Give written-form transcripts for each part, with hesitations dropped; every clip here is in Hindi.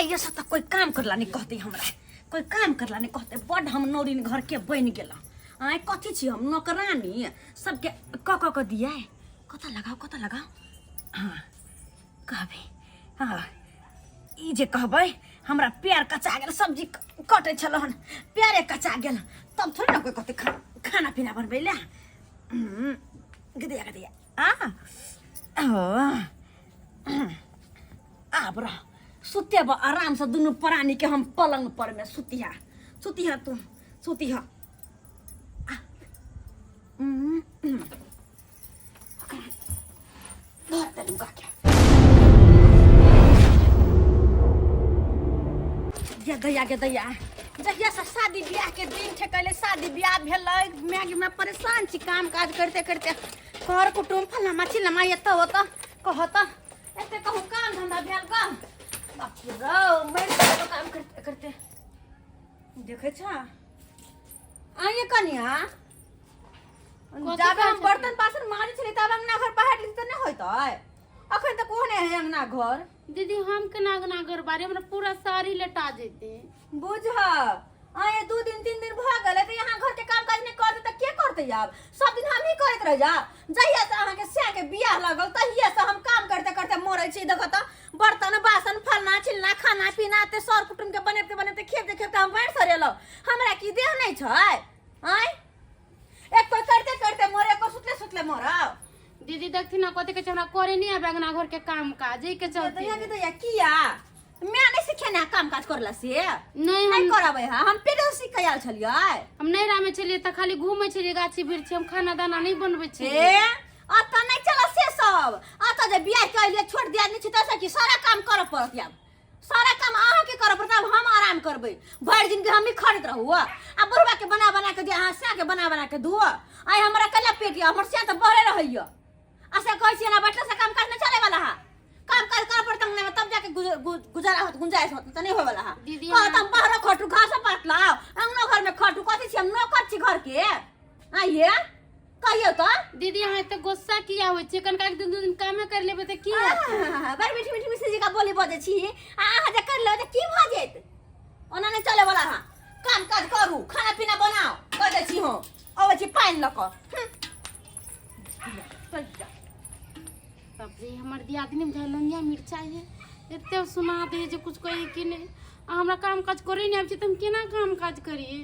ये सब कोई काम करला नहीं कहते हमरा कोई काम करला नहीं कहते बड़ हम नौरिन घर के बन गेला आए कथी छी हम नौकरानी सबके क दिया कत लगाओ हाँ कहबे हाँ ई जे कहबै हमरा प्यार कचा गेल सब्जी कटे छल हन प्यारे कचा गेल तब थोड़ी ना कोई कहते खाना पीना बनबै ला गदिया अब रह सुते आराम से दुनू प्राणी के हम पलंग पर में सुतिया तू सुतिया के दैया जहिया से शादी ब्याह के दिन ठेकले शादी ब्याह भेलै मैगी में परेशान छी काम काज करते करते घर कुटुम फला माछी लमा एत होत कहत एते कहूँ काम धंधा भेल का बाप रे रौ मैं तो काम करते करते देखे छ आइए कनिया जाबे हम बर्तन बासन माजे छली तब अंगना घर बाहर लिख त नहीं होइतै अखन तक कोने है अंगना घर दीदी हम के नागना घर बारे हमरा पूरा सारी लटा जेते बुझ आए 2 दिन 3 दिन भ गेले त यहाँ घर के काम काज नहीं करते त के करते अब सब दिन हम ही करत रह जा जहिया से अहाँ के से के बियाह लागल तहिया से हम काम करते करते मरै छी देखो त बर्तन बासन फलना चिलना खाना पीना ते सर कुटुम के बनते खेते हम बैठ सरेलो हमरा की देह नहीं छै आय एक कोई करते करते मरे को सुतले मरा दीदी देखती ना कते के हमरा करे नहीं आबे अंगना घर के काम काज के चलते तो या किया मैं नहीं सीखे ना काम काज करला से नहीं हम करबै हम पेड़ो सीख आयल छलियै हम नैरा में छलिए त खाली घूमै छलिए गाछी बिरछी हम खाना दाना नहीं बनबै छी अत नहीं चला से सब अत जे बियाह कइले छोड़ दिया नहीं छ त कि सारा काम करऽ पड़त अब सारा काम अहाँ के करऽ पड़त अब हम आराम करबै भर दिन के हम ही खरीद रहू आ बुढ़वा के बना के दे अहाँ से के बना के धो आइ हमरा कला पेट हमर से त बहरे रहइयो ऐसे कहै छी ना बैठला से काम काज नहीं चले वाला है काम काज कर पड़त में तब जाके गुजारा होत गुंजाइश होत त नहीं होय वाला है दीदी हम बाहर खटू घास पात लाओ अंगनो घर में खटू कथि छी हम नौकर छी घर के आइए कहियो तो दीदी यहाँ तो गुस्सा किया हो छै कन का दिन 2 दिन काम कर लेबे त की बड़ मीठी मिश्री जी का बोली बजे छी अहाँ जे कर ले त की भ जेत ओना नहीं चले वाला है काम काज करू खाना पीना बनाओ कह दे छी हो अबै छी पानी लक तब जे हमर दियादनी में लंगिया मिर्चा है एते सुना दे जे कुछ कहे कि नहीं हमरा काम काज करे नहीं आब छै त हम केना काम काज करिए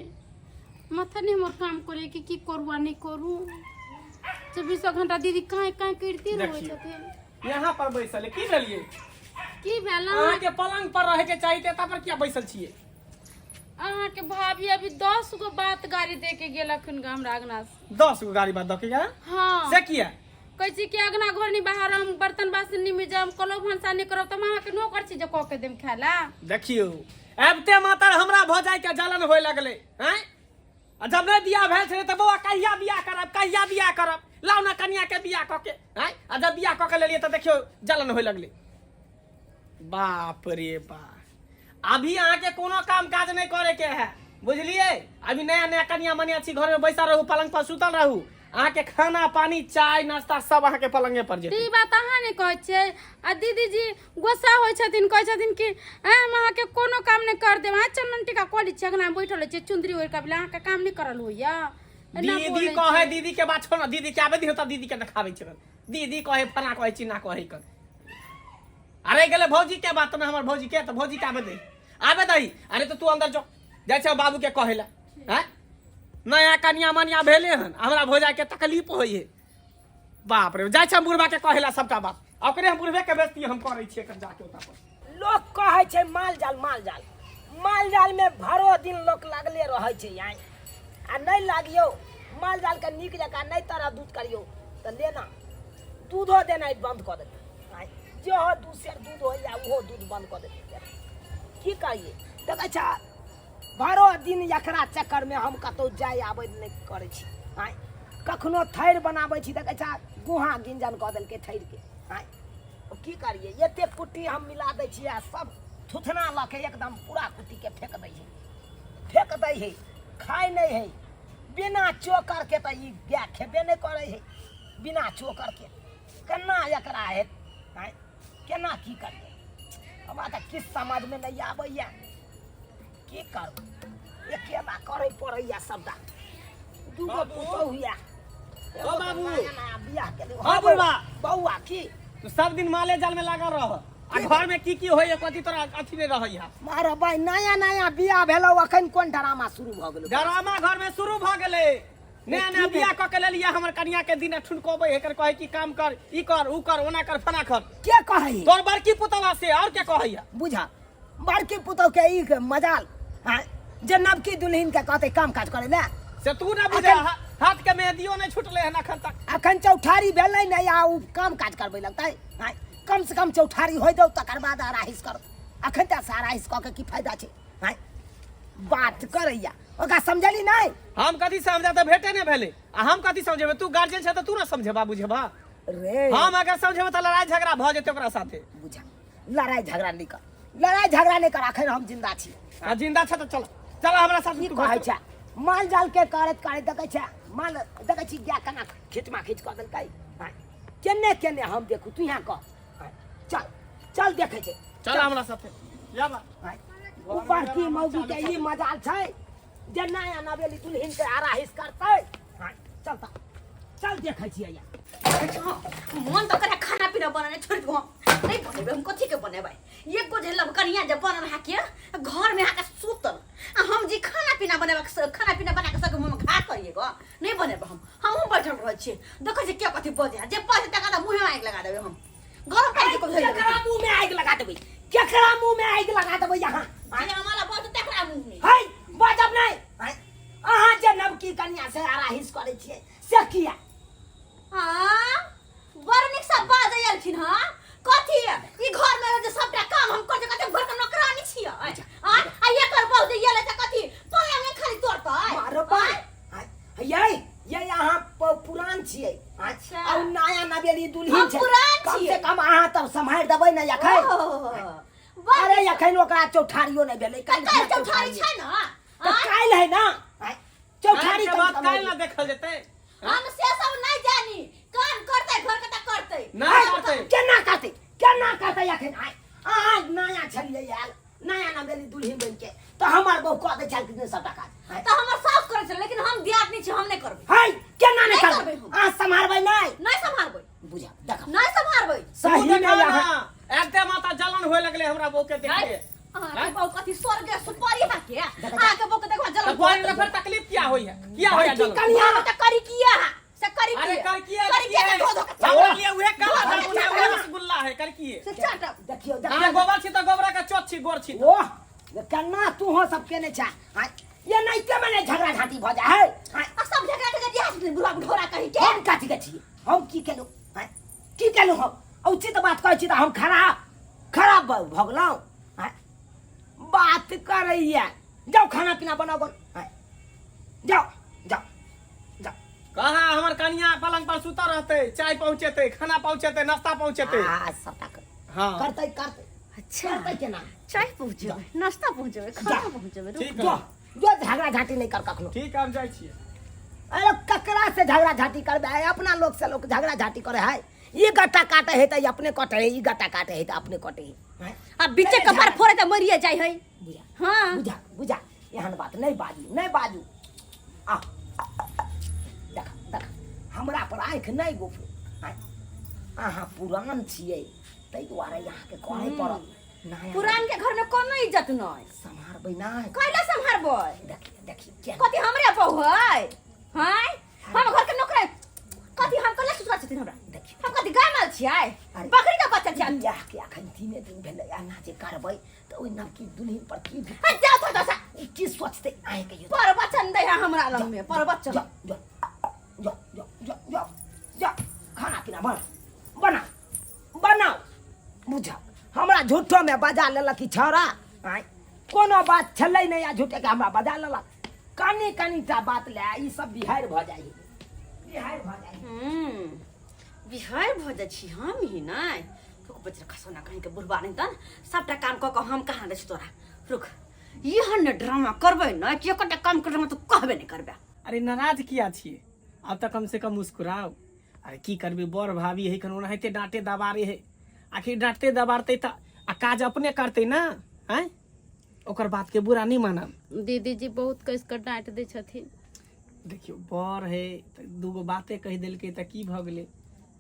माथा नहीं हमर काम करे कि की करू आ नहीं करू 24 घंटा दीदी काहे करती रहै छथिन यहाँ पर बैसल की भेलिए की भेला अहाँ के पलंग पर रहे के चाहिए त पर क्या बैसल छिए अहाँ के भाभी अभी 10 गो बात गाड़ी दे के गेलखिन हमरा अंगना 10 गो गाड़ी बात दके गया हां से किया कैसी कि अगना घर नहीं बाहर हम बर्तन बासन नहीं मिजम कलो भंसा नहीं करब त अहाँ के नौकर छी जे क के देम खाला देखियो आबते मातर हमरा भ जाय के जलन होय लगले हैं जब नहीं बियाह भेल छले त बौआ कहिया बियाह करब लाउ ना कन्या के बियाह क के हैं जब बियाह क के लेलिए त देखियो जलन होय लगले बाप रे बा अभी अहाँ के कोनो काम काज नहीं करे के है बुझलिए अभी नया कन्या मनिया छी घर में बैसा रहू पलंग पर सुतल रहू अहाँ के खाना पानी चाय नाश्ता सब अहाँ के पलंगे पर जेतै ई बात अहाँ ने कहै छै आ दीदी जी गुस्सा होय छथिन कहै छथिन कि हम अहाँ के कोनो काम नहीं कर देब आ चंदन टीका कॉलेज छै अगना बैठल छै चुंदरी ओर कबला अहाँ के काम नहीं करल होइया दीदी कहे दीदी के बात छोड़ ना दीदी के आबे दी त दीदी के देखाबै छै दीदी कहे फना कहे छी ना कहे कर अरे गेले भौजी के बात ना हमर भौजी के त भौजी के आबे दई अरे तो तू अंदर जो जाय छ बाबू के कहेला हैं नया कन्या मनिया भेले हन हमरा भौजा के तकलीफ होई है बाप रे जाय छ बुढ़वा के कहेला सबटा बात ओकरे हम बुढ़वे के बेइज्जती हम करै छियै कर जाके ओता पर लोग कहै छै माल जाल में भरो दिन लोग लागले रहै छै यहाँ आ नहीं लागियो माल जाल के नीक जका नहीं तरह दूध करियो त लेना दूधो देनाइ बंद कर देते जो हो दूध से दूध हो या वो दूध बंद कर देते की करिए देखे छ भरो दिन एकरा चक्कर में हम कतौ जाय आबै नहीं करे छी आय कखनो थैर बनाबै छी देखे छ गुहा गिंजन क देल के थैर के आय की करिए एते कुट्टी हम मिला दै छी आ सब थुथना ल के एकदम पूरा कुट्टी के फेंक दै है खाय नहीं है बिना चोकर के त ई गाय खेबे नहीं करे है बिना चोकर के केना एकरा है केना की करिए हमरा तऽ किछु समझ में नहीं आबैया की करू एकेला करे पड़ैया सबटा दूगो पुतहु या ओ बाबू। बियाह केलियै हाँ बुढ़वा। बौआ की तू सब दिन माले जाल में लागल रह आ घर में की होइए कथी तोरा अथी नहीं रहैया मारे भाई नया नया बियाह भेलौ अखन कोन ड्रामा शुरू भऽ गेलौ ड्रामा घर में शुरू भ गेले नया नया बियाह क के लेलिए हमर कन्या के दिन ठुनकोबै हेकर कहे कि काम कर ई कर ऊ कर ओना कर फना कर के कहै तोर बड़की पुतवा से और क्या कहैया बुझा बड़की पुतहु के ई मजाल हाँ जे नवकी दुल्हन के कहते काम काज करे ले से तू ना बुझा हाथ के मेहदियो नहीं छुटले हन अखन तक अखन चौठारी भेलै ने या ऊ काम काज करबै लगतै हाँ कम से कम चौठारी होय दौ तकर बाद आराहिस कर अखन त आराहिस क के की फायदा छै हाँ बात करैया ओकरा समझली नहीं हम कथी समझा तो भेटे नहीं भेले आ हम कथी समझेबे तू गार्जियन छै त तू ना समझेबा बुझेबा रे हम अगर समझेबे त लड़ाई झगड़ा भ जेते ओकरा साथे बुझा लड़ाई झगड़ा नहीं कर लड़ाई झगड़ा नहीं कर अखन हम जिंदा छी आ जिंदा छ त चल चल हमरा साथ की तू कहै घर छै माल जाल के करत करत देखै छै माल देखै छी गाय केना खीचमा खीच कऽ देलकै हाँ केने केने हम देखू तू यहाँ कह हाँ, चल चल देखै छै चल हमरा साथे या बा हाँ, ऊपर की मौगी के ई मजाल छै जे नया नवेली दुल्हन के आराहिस करतै हाँ चल त चल देखै छियै या मन तो करे खाना पीना बनाने छोड़ दो नहीं बनेबे हम कथी के बनेबे ये को जे लबकनिया जब बनल हा के घर में आके सुतल आ हम जी खाना पीना बनेबे खाना पीना बना के सब मुंह में खा करिएगा नहीं बनेबे हम बैठल रह छी देखै छी के कथी बजे जे पाँच टका दा मुंह में आग लगा देबे हम घर पर को धइल केकरा मुंह में आग लगा देबै केकरा मुंह में आग लगा देबै यहाँ अरे हमारा बहुत तकरा मुंह में है बाजब नहीं हाँ, अहाँ जे नवकी कन्या से आराहिस करै छियै से किया हां बरनिक सब बाज आइलखिन हां कथी ई घर में जे सबटा काम हम करते करते घर के नौकरानी छियै आ ये कर बहु जे येले त कथी पले में खाली तोड़तै मारो बाय ये यहाँ पुरान छियै अच्छा। और नया नवेली दुल्हन हम छै पुरान कम छियै। से कम अहाँ तब सम्हार देबै ने यखन अरे यखन ओकरा चौठारियो नहीं भेलै काल चौठारी छै न तो काल्हि है ना चौठारी के बात काल ना देखल जेते हम से सब नहीं जानी काम करते घर के त करते ना करते केना करतै यखन अहाँ नया छलियै आयल नया नवेली दुल्हन बन के तो हमर बहू कह दै छल कि सबटा काज त हमर सास करे छै लेकिन हम दियात नहीं छी हम नहीं करबै है केना नहीं नहीं करबै करबै हम। अहाँ सम्हारबै नहीं नहीं संभालबै बुझा देख नहीं संभालबै सही में यहाँ एकते माता जलन होय लगले हमरा बहू के देखिए आके बहु कथी स्वर्ग सुपारी था के आके बहु के देखो तो जलन बोल में फिर तकलीफ क्या होई है क्या होय बड़की जलन कन्या त करी किया से करी अरे किया कर किए करी किया धो धो के चावल लिए उहे काला धो जामुन धो के उहे रसगुल्ला है कर किए से चाटा देखियो हां देखियो गोबर छी तो गोबरा का चोट छी गोर छी ओह केना तू हो सब केने छा ये नहीं के मने झगड़ा झाटी भ जा है आ सब जगह के दिया बुढ़ा ढोरा कही के हम काथी के छी हम की केलु की केलु हम उचित बात कहै छी त हम खराब भ गेलौ बात करैया जाओ खाना पीना बनाओ जाओ जाओ जाओ कहा हमर कन्या पलंग पर सुता रहते चाय पहुंचेते खाना पहुंचेते नाश्ता पहुंचेते सबटा कर हां करतै करतै अच्छा करतै केना चाय पहुंचेबे नाश्ता पहुंचेबे खाना पहुंचेबे ठीक जो है जो झगड़ा झाटी नहीं कर कखनो ठीक है हम जाय छियै अरे ककरा से झगड़ा झाटी करबे है अपना लोग से लोग झगड़ा झाटी करे है ये गट्टा काटे है त अपने कटे है ई गट्टा काटे है त अपने कटे है आ बीचे कपार फोड़े त मरिए जाय है बुझा हां बुझा बुझा एहन बात नहीं बाजू आ देख हमरा पर आँख नहीं गोफू अहाँ पुरान छियै ताहि दुआरे यहाँ के करे पड़त नया पुरान के घर में कोनो इज्जत नहीं सम्हारबै नहीं कैला संभारबै देखिए क्या कथी हमरे बहु है हैं हम घर के नौकर कथी हम कला सुसुर छथिन हमरा देखिए हम कथी गाय माल छियै अरे, बकरी का बच्चा छियै बियाह के अखन 3 दिन भेलै एना जे करबै त ओइ नवकी दुल्हन पर की आ जा तो दसा की सोचते आए के पर बचन दे हमरा लंग में पर बचन जा खाना पीना बनाओ बुझा हमरा झूठो में बजा लेलक कि छौरा आय कोनो बात छलै नहीं आ झूठे के हमरा बजा लेलक कनी टा बात ले ई सब बिहार भ जाइ बिहार भ जाइ छी हम ही नहीं रुक बच्चा खसोना कहीं के बुढ़बा नहीं तन सबटा काम क के हम कहां दै छी तोरा रुक यहन ड्रामा करबै न कि एकटा काम करबै त कहबे नहीं करबे अरे नाराज किया छिए अब तक कम से कम मुस्कुराओ अरे की करबे बड़ भाभी है कनो नहते डांटे दबारे है आखिर डांटते दबारते त आ काज अपने करते ना हैं ओकर बात के बुरा नहीं मानब। दीदी जी बहुत कस कर डांट दे छथिन। देखियो बड़ है त दूगो बातें कह दिलकै त की भ गेलै,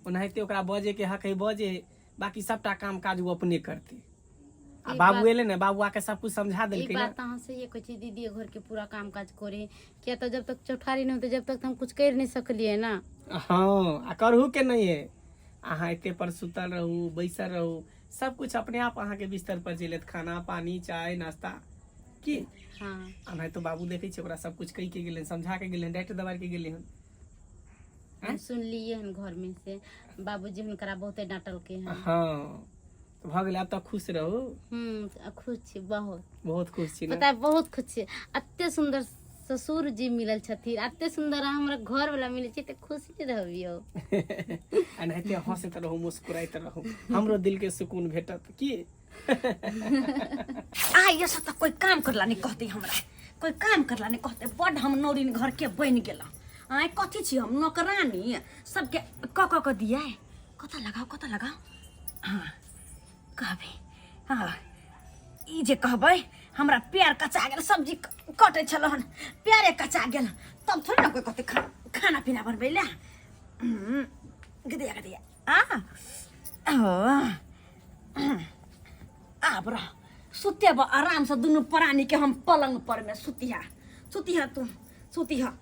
ओनाहिते ओकरा बजे के हक है बजे, बाकी सबटा काम काज वो अपने करते। आ ई बाबू बात- एले ने, बाबू आके सब कुछ समझा ई दिलकै ना। बात अहाँ से ये कह छी दीदी घर के पूरा काम काज करे, किया तो जब तक चौठारी नहीं होते जब तक हम कुछ कर नहीं सकलिए ना। हाँ आ करहु के नहीं है, अहाँ एते पर सुतल रहू बैसल रहू, सब कुछ अपने आप अहाँ के बिस्तर पर चलत, खाना पानी चाय नाश्ता की। हाँ आ नहीं तो बाबू देखे छै ओकरा सब कुछ कह के गेले, समझा के गेले, डांट दबार के गेले हन। हम सुन लिए हन घर में से बाबूजी हुनकरा बहुते डांटल के हैं। हाँ तो भ गेले, अब तक खुश रहू। खुश छी बहुत, बहुत खुश छी ना। पता है बहुत खुश छी। अत्ते सुंदर ससुर जी मिलल छथिन, अत्ते सुंदर हमरा घर वाला मिले छी त खुशी रहबियो। एनाहिते हंसैत रहू मुस्कुराइत रहू, हमरो दिल के सुकून भेटत की। आ ये सब तो कोई काम करला नहीं कहते, हमरा कोई काम करला नहीं कहते, बड हम नौरिन घर के बन गेला। आय कथी छी हम नौकरानी सबके क दिया है, कत लगाओ हाँ कहबे। हाँ ई जे कहबै हमरा प्यार कचा गेल, सब्जी कटे छल हन प्यारे कचा गेल, तब थोड़ी ना कोई कहते खाना पीना बनबै ला। गदिया आब रह सुते बा आराम से, दुनू प्राणी के हम पलंग पर में सुतिहा तू सुतिहा।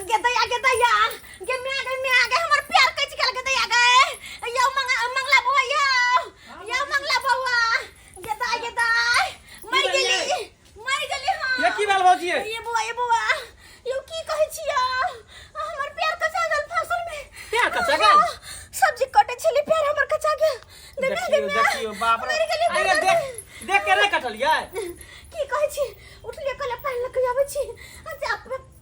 गदैया गे मैं आ गए हमर प्यार कच गेल, गदैया गए यो मंगला बउआ यो मंगला बउआ, गदाई मर गेली हां। ये की भेल भौजी? ये बुआ यो की कहै छिया, हमर प्यार कचा गेल फसल में। प्यार कचा गेल? सब्जी कटे छली प्यार हमर कचा गेल। देखियो बाप रे, अरे देख के रे कटलियै की कहै छी, उठलिए कले पानी लग आबै छी, अच्छा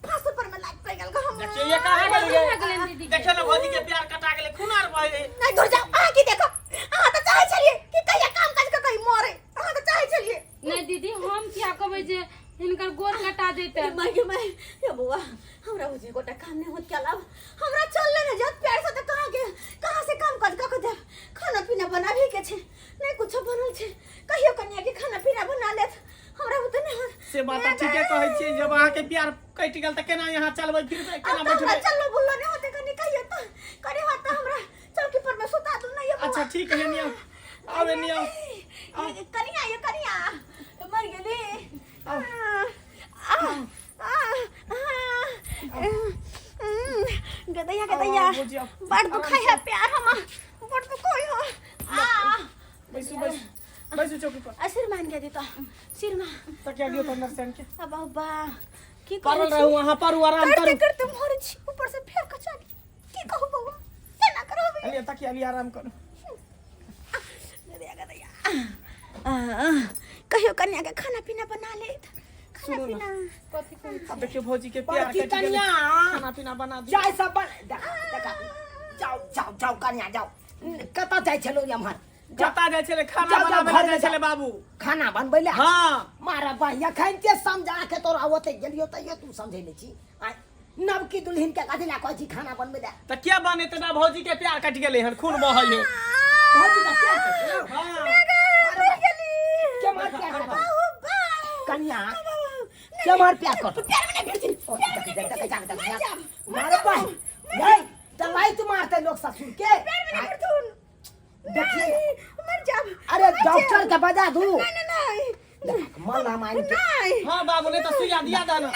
फसल पर में लाग पड़ गेल हम। देखियो ये कहां गेल गे? देखियो ना भौजी के प्यार कटा गेलै, खून आर बह गेलै। नहीं दूर जाओ, आ की देखो, आ तो चाहे छलिए कि कहिया काम काज के कहीं मरे, आ तो चाहे छलिए। नहीं दीदी हम क्या कहबै जे हिनकर गोर कटा देते। मैं ये बुआ हमरा हो जे गोटा काम नहीं होत क्या लाभ, हमरा चल ले जात प्यार से, तो कहां से काम काज क दे, खाना पीना बनाबे के छे नहीं कुछ बनल छे, कहियो कन्या के खाना पीना बना लेत, हमरा होत नहीं होत से बात ठीके कहै छी, जब अहाँ के प्यार कट गेल त केना यहाँ चलबै फिरबै, केना बैठबै? चलो बुल्लो नहीं होते कनी कहियो तो करे होत हमरा चौकी पर में सुता दू नहीं। अच्छा ठीक है नियो, आवे नियो कनिया मर गेली। गदैया बड़ दुखाई है प्यार हम, बड़ दुखाई हो। बैसु चौकी पर। सिर मान गया दी तो सिर में तकिया दियो त अंदर से के अब अब्बा की परल रहू, वहां पर आराम करू। करते मोर छी ऊपर से फेर कचा की कहू बाबा केना करबे। अलिया तकिया लिए आराम करू। गदैया कहियो कन्या के खाना पीना बना ले, खाना पीना कथि कहै छी? अब देखियो भौजी के प्यार बड़की कट गेलै, कन्या खाना पीना बना दियो। चाय सब बन जाओ कन्या जाओ, कत जाय छलो एम्हर? जता जाय छले खाना जाओ, बनाबे घर जाय में छले जाओ। बाबू। खाना बनबै ले? हाँ मारा बहिया खैनते समझा के तोरा ओते गेलियो त ये तू समझै ले छी। आय नवकी दुल्हन के कथि ला कहै छी खाना बनबै ले? त क्या बने तना भौजी के प्यार कट गेलै हन, खून बहै है। भौजी का प्यार करियो। हां मर गेली के मार प्यार कर बाबा कन्या, के मार प्यार कर प्यार में नहीं करती मारे भाई नहीं दवाई तो मारते लोग ससुर के। प्यार में नहीं करतून देखिए मर जा। अरे डॉक्टर के बजा दू। नहीं मन हमारी नहीं हां बाबू ने तो सुइया दिया था ना।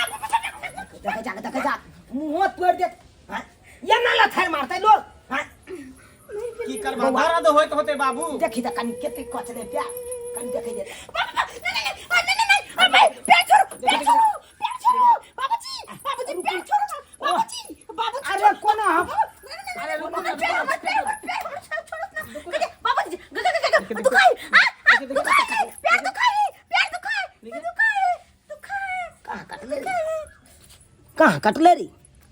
देखे जा मुंह तोड़ दे। हाँ? ये ना लथाई मारते लोग। हाँ? की करबा दर्द होइत होते बाबू। देखी त कनी केते कचरे प्यार कनी देखे दे। अरे कोन हम अरे रुको ना कहाँ कटलेरी?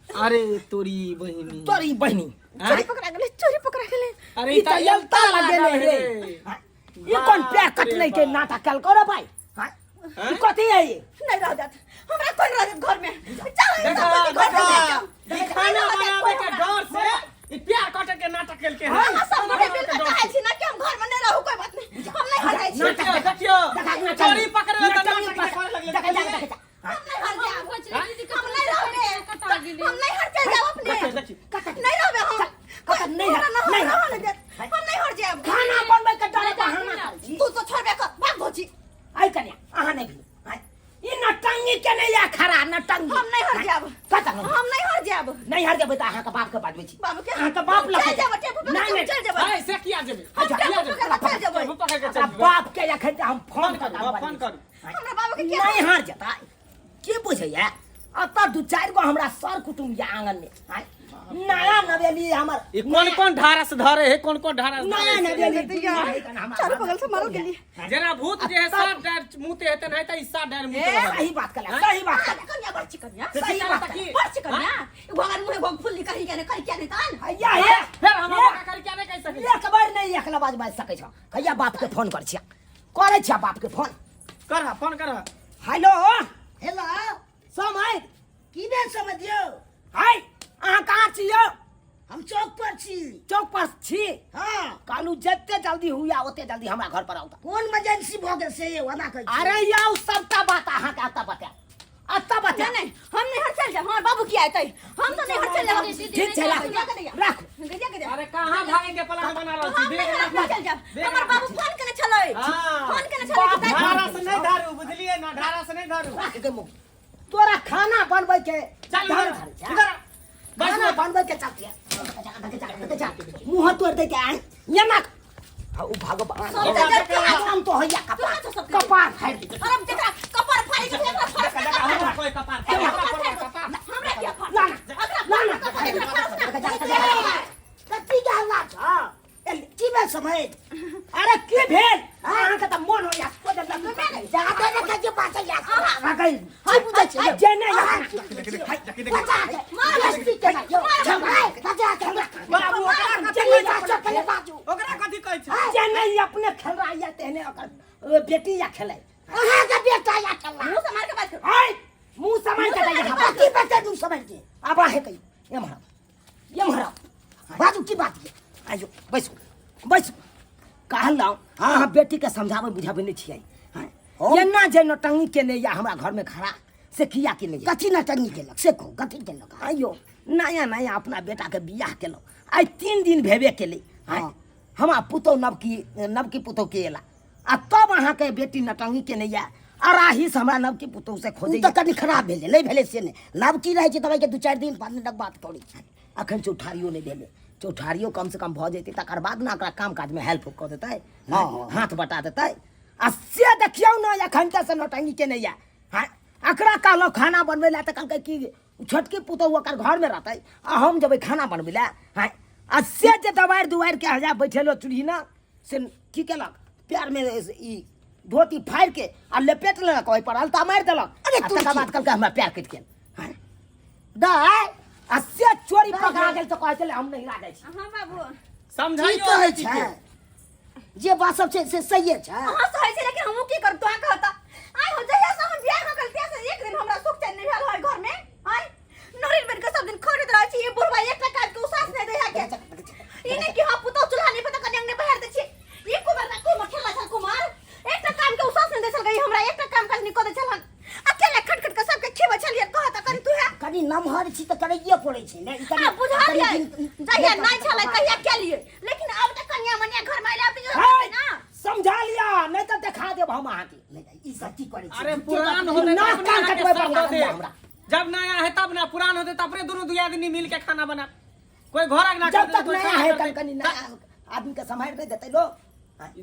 अरे तोरी बहिनी, तोरी बहनी चोरी पकड़ा गेले। अरे ई त यलता लगे रे। हाँ? ये कौन प्यार कटले के नाटक कल करो भाई? हाँ? हैं? कथी है ये नहीं रह जात हमरा कोई रह जात घर में चल देखा खाना बनावे के डर से ई प्यार कटे के नाटक केल के हम सब बड़े बिल का चाहे छी ना कि हम घर में नहीं रहू कोई बात नहीं हम नहीं हर छी देखियो चोरी पकड़े तो नाटक करे लगले हम नहीं हर जाब हम नहीं रहबे हम नहीं हर चल जाब अपने नहीं रहबे हम नहीं हम नहीं हर जाब खाना बनबै के डर बहाना तू तो छोड़बे कर भाग भोजी आई कन्या अहाँ नहीं भी ई नटंगी के नहीं या खरा नटंगी हम नहीं हर जाब कत हम नहीं हर जाब नहीं हर जेबै त अहाँ के बाप के बाजबै छी बाबू के अहाँ के बाप लग चल जाब टेपू पे नहीं चल जाब हाय से किया जेबे हम चल जाब पकड़ के अपना चल बाप के एखन हम फोन कर फोन कर हमरा बाबू के क्या नहीं हार जेता के बुझैया अत दू चार गो हमरा सर कुटुम या आंगन में आय नया नवेली हमर ई कौन ढारस धरे है कौन ढारस नया नवेली चारों बगल से मारल गेली जना भूत जे है सात डार मुते हेते नहीं त ई सात डार मुते सही बात कला सही बात कला कन्या बड़ चिकन्या सही बात की बड़ चिकन्या भगवान मुहे भोग फुल्ली कहीं क्या नहीं तान हैया हे फिर हम कर क्या नहीं कह सके एक बार नहीं एकला बाज सकै छ हैया बाप के फोन कर छिया करे छिया बाप के फोन कर फोन कर हेलो हेलो समय की भेल समझियो हाय अहाँ कहाँ छियो हम चौक पर छी चौक पर छी हाँ कालू जते जल्दी हुआ ओते जल्दी हमरा घर पर आउता कोन इमरजेंसी भ गेल से वना कहै छी अरे याउ सबटा बात अहाँ के आता बता नहीं हम नहीं हर चल जा हमार बाबू की आते हम तो नहीं हर चल जा ठीक छै राख अरे कहां भागे के प्लान बना रहल छी देख चल जा हमार बाबू फोन केने छलै फोन केने छलै ढारा से नहीं धारू बुझलिए ना ढारा से नहीं धारू के मुख तोरा खाना बनबै के चल इधर खाना बनबै के चाहतिया मुंह तोड़ दे के आय ये ना उ भगवान हम तो हैया कपार फाड़ दे अरे तेरा कपार फाड़ी के हमरा फर्स्ट हमरा कोई कपार हमरा क्या कथी के हल्ला छ की भेल समय अरे की भेल अहाँ के त मन होया को दे जाते ने कजे पाछे या रगै हाय बुझै छी जे ने या मार स्पीड के ना चल बजा के बाबू ओकरा कथि कहै छै जे ने अपने खेल रहा या तेने ओकर बेटी या खेलै अहाँ के बेटा या चला मुंह से मार के बात कर हाय मुंह समझ के दे की बता तू समझ के अब आहे कई ये महाराज बाजू की बात है आजो बैसो कहलौ हां बेटी के समझावे बुझावे नहीं छियै ये ना जे नटंगी के ने या हमरा घर में खड़ा से किया के नहीं कथी नटंगी केलक से को कथी केलक आयो नया अपना बेटा के बियाह केलो आई 3 दिन भेबे केले हमरा पुतो नवकी पुतो के एला आ तब अहाँ के बेटी नटंगी के नहीं या अराही से हमरा नवकी पुतो से खोजे तो कनी खराब भेले नहीं भेले से ने नवकी रहै छै तबै के 2-4 दिन 5 दिन तक बात करै छै अखन चौठारियो नहीं भेले चौठारियो कम से कम भ जेतै तकर बाद ना ओकरा काम काज में हेल्प क देतै हाथ बटा देतै आ से देखियौ ना अखन त से नटंगी के नहीं या अकरा कहलो खाना बनबै ला त कहलकै कि छोटकी पुतो ओकर घर में रहतै आ हम जबै खाना बनबै ला आ से जे दवार दुआर के हजा बैठेलो चूल्ही ना से की केलक प्यार में ई धोती फाड़ के आ लपेट लेलक ओहि पर अलता मारि देलक अरे तकर बाद कहलकै हमरा प्यार कटि गेल दाय आ से चोरी पकड़ा गेल तो कहै छलै हम नहीं लागै छी हां बाबू की समझाइयो कहै छै जे बात सब छै से सही छै हां सही छै लेकिन हमहु की कर तो कहता आई हो जइया से हम बियाह हो गलती से एक दिन हमरा सुख चैन नहीं भेल है घर में आई नरीन बन के सब दिन खरीद रहै छी ये बुढ़वा एक टका के उसास नहीं दे है के इने की हम पुतो चूल्हा नहीं पता कन्या ने बाहर दे छी ये कुमार ना को खेला छ कुमार एक टका काम के उसास नहीं दे चल गई हमरा एक टका काम काज नहीं को दे चलन अकेले खटखट के सबके खेबे छलिए कहता करी तू है कनी नमहर छी त करैये पड़ै छै ने आ बुझा लिया जहिया नहीं छले कहिया के लिए लेकिन अब त कन्या मनिया घर में आइला अब ना समझा लिया नहीं तो दिखा देब हम अहाँ के ई सब की करै छै अरे पुरान होते ना तब कान ना कटबै के पर सब दे। हमरा जब नया है तब ना पुरान होते तब रे दोनों दुनिया आदमी मिल के खाना बना कोई घर ना जब तक नया है कनी नया आदमी के संभाल नहीं देते लोग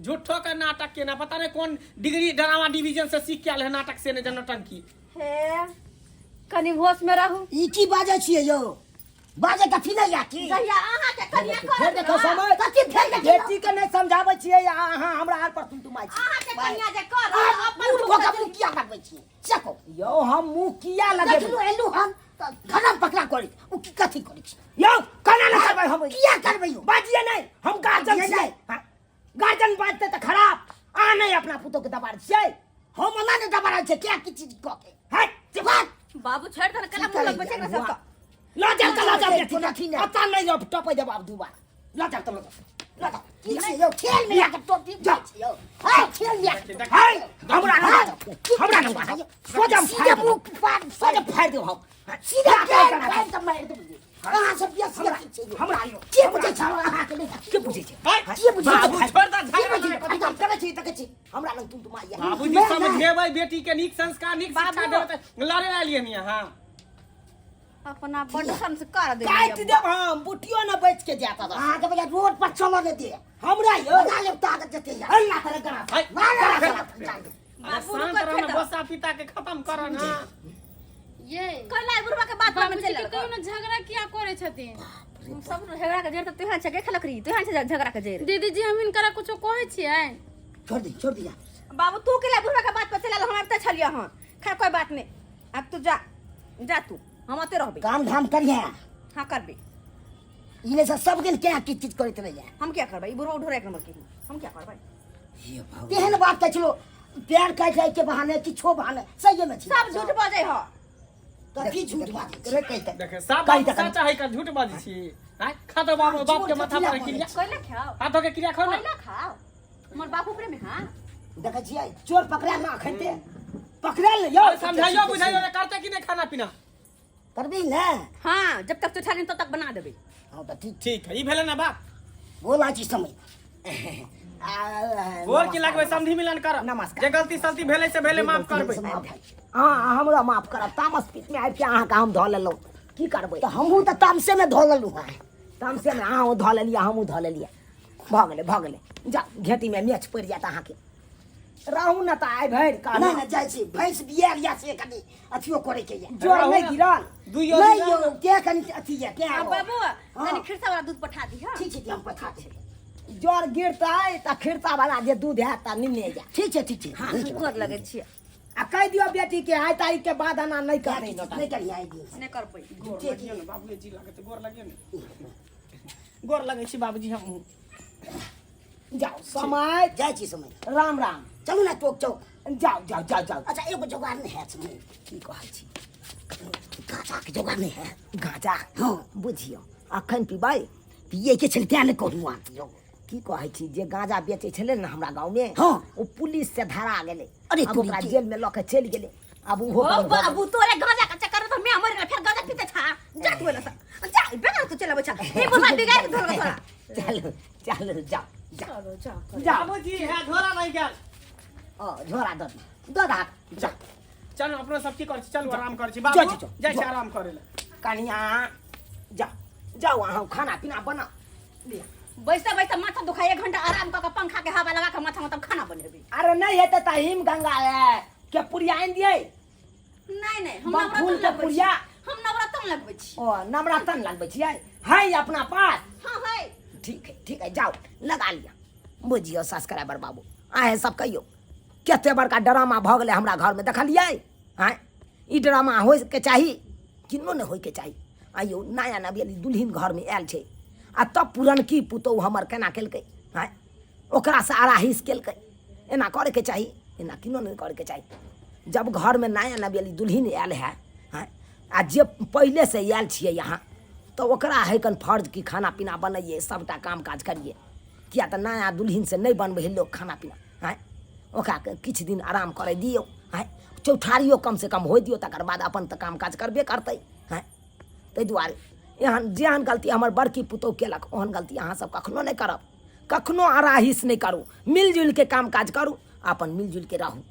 झूठो का नाटक के ना पता नहीं कौन डिग्री ड्रामा डिवीजन से सीख के आल है नाटक से ने जनटन की हे कनी होश में रहू ई की बाजै छियै यौ बाजे कथी नहीं आकी जहिया अहाँ के कनिया फेर देखो कर समय कथी फेर देखियौ? बेटी के नहीं समझाबै छियै अहाँ हमरा हाल पर तुमतुमाइ छी अहाँ के कनिया जे कर अपन अपन को कबू किया लगबै छियै चको यौ हम मुंह किया लगेबै देखलु एलु हम खाना पकड़ा करी उ की कथी करै छी यौ केना न करबै हम किया करबै यौ बाजिए नहीं हम गार्जियन बाजिए छियै गार्जियन बाजते तो खराब आ नहीं अपना पुतो के दबार छियै हम ना ने दबारा छे क्या की चीज क के हट जवान बाबू छोड़ दे कला मुंह लग बचे ना सबका ला जा बेटी पता नहीं जो टपे जब आप दोबारा ला जा तो ला जा ठीक है यो खेल में आके तो ठीक जा यो हां खेल में हां हमरा ना सोजा सीधे मुंह फाड़ दो हम सीधा फाड़ तब मार दो कहां से बिया सीधा हमरा आयो के बुझे छ अहाँ के के बुझे छ के बुझे बाबू छोड़ दा झगड़ा हम करे छी तके छी हमरा लग तुम आइया बाबूजी समझेबै बेटी के नीक संस्कार नीक शिक्षा देबै त लड़े आलिए नहीं हां अपना बड़ संस्कार दे काट देब हम बुटियो न बच के जाता था अहाँ के बजा रोड पर चलो दे दे हमरा यो बना ले ताकत जते अल्लाह करे गना मार शांत रहो ना बसा पिता के खत्म करो ना ये कला बुढ़वा के बात में बाबूजी चले के कहियो ना झगड़ा किया करे छथिन सब झगड़ा के जेर त तुहा छके खलकरी तुहा से झगड़ा के जेर दीदी जी हम इनकरा कुछो कहै छियै छोड़ दी बाबू तू केला बुढ़वा के बात पर चला हम अब त छलिया हां खैर कोई बात नहीं अब तू जा तू हम आते रहबे काम धाम करिए हां करबे इने से सब दिन क्या की चीज करते रह जाए हम क्या करबे ई बुढ़वा उठो एक नंबर के हम क्या करबे ये भाव तेहन बात कह चलो प्यार काट के बहाने कि छो बहाने सही में छी सब झूठ बाजे हो तो की झूठ बात करे कहते देखे सब बात सच है का झूठ बाजी छी हैं खा दो बाप के माथा पर क्रिया कोइला खाओ हाथों के क्रिया खाओ ना कोइला खाओ हमर बाप ऊपर में हां देखे छियै चोर पकड़ा ना खैते पकड़ा ले यो समझाइयो बुझाइयो करते कि नहीं खाना पीना करबी ना हां जब तक चुठाली तब तक बना देबे हां तो ठीक ठीक है ई भेले ना बात बोला छी समय बोल की लगबे समधी मिलन कर नमस्कार। जे गलती सलती भेले से भेले माफ करबे हां हमरा माफ करब तामस पीट में आबि के अहाँ के हम धो लेलौ की करबै त हमहू त तामसे में धो लेलु हां तामसे में अहाँ धो लेलिया हमहू धो लेलिया भ गेलै जा घेटी में मैच पड़ जात अहाँ के रहू न त आइ भरि का नहीं ना जाय छी भैंस बिया या से कनी अथियो करे के या जोर नहीं गिरल दुइयो नहीं यो के कनी अथि या के हां बाबू तनी खिरसा वाला दूध पठा दी हां ठीक छै हम पठा दे जोर गिरता त खिरता वाला जे दूध है त निने जा ठीक छै हां गोर लगे छी आ कह दियो बेटी के आइ तारीख के बाद आना नहीं करे नहीं करिया आई दी ने करबै गोर लगियो ना बाबूजी जी लगे तो गोर लगियो ना गोर लगे छी बाबूजी हम जाओ समय जाय छी समय राम राम चलू ना चौक जाओ अच्छा एगो जोगाड़ नहीं है समय की कहै छी गाछा के जोगाड़ नहीं है गाजा हां बुझियो अखन पीबै पिए के छल क्या नहीं कहू आंटियो की कहै छी जे गांजा बेचे छले ना हमरा गांव में हाँ। ओ पुलिस से धरा गेले अरे अब तू ओकरा के- जेल में लके चल गेले अब वो ओ बाबू तोरे गांजा का चक्कर तो मैं मर गया फिर गांजा पीते था जा तू ना जा बेटा तू चला बच्चा ये बुढ़वा बिगाड़ दे थोड़ा चलो चलो जाओ चलो जा बाबूजी है घोड़ा नहीं गेल झोरा दो हाथ जा चलो अपना सब की कर छी चलो आराम कर छी जा, बाबू जा, जाय छी जा। आराम करे ले कनिया जाओ अहाँ खाना पीना बना बैसा बैसा माथा दुखाए 1 घंटा आराम करके पंखा के हवा लगा के माथा में तब खाना बनेबी अरे नहीं हेते त हिम गंगा है के पुरिया आइन दिए नहीं हम फूल नवरत्न के लगबै छी पुरिया हम नवरत्न लगबै छी ओ नवरत्न लगबै छियै है अपना पास हां है ठीक है जाओ लगा लिया बुझियो सब्सक्राइबर बाबू आए सब कहियो कते बड़का ड्रामा भ गेलै हमरा घर में देखलियै हैं ई ड्रामा होय के चाही किनो न होय के चाही आइयो नया नवेली दुल्हिन घर में आयल छै आ तब पुरनकी पुतौह हमर केना केलकै हैं ओकरा से आराहिस केलकै एना करे के चाही एना किनो नहीं करे के चाही जब घर में नया नवेली दुल्हिन आयल है हैं आ जे पहले से आयल छियै यहाँ तो ओकरा है कन फर्ज की खाना पीना बनैए सबटा काम काज करिए किया तो नया दुल्हिन से नहीं बनबै है लोग खाना पीना हैं ओकरा किछु दिन आराम करे दियौ हैं चौठारियो कम से कम हो दियौ तकर बाद अपन तऽ काम काज करबे करतै हैं ताहि दुआरे एहन जेहन गलती हमर बड़की पुतौह केलक ओहन गलती अहाँ सब कखनो नहीं करब कखनो आराहिस नहीं करू मिलजुल के काम काज करू अपन मिलजुल के रहू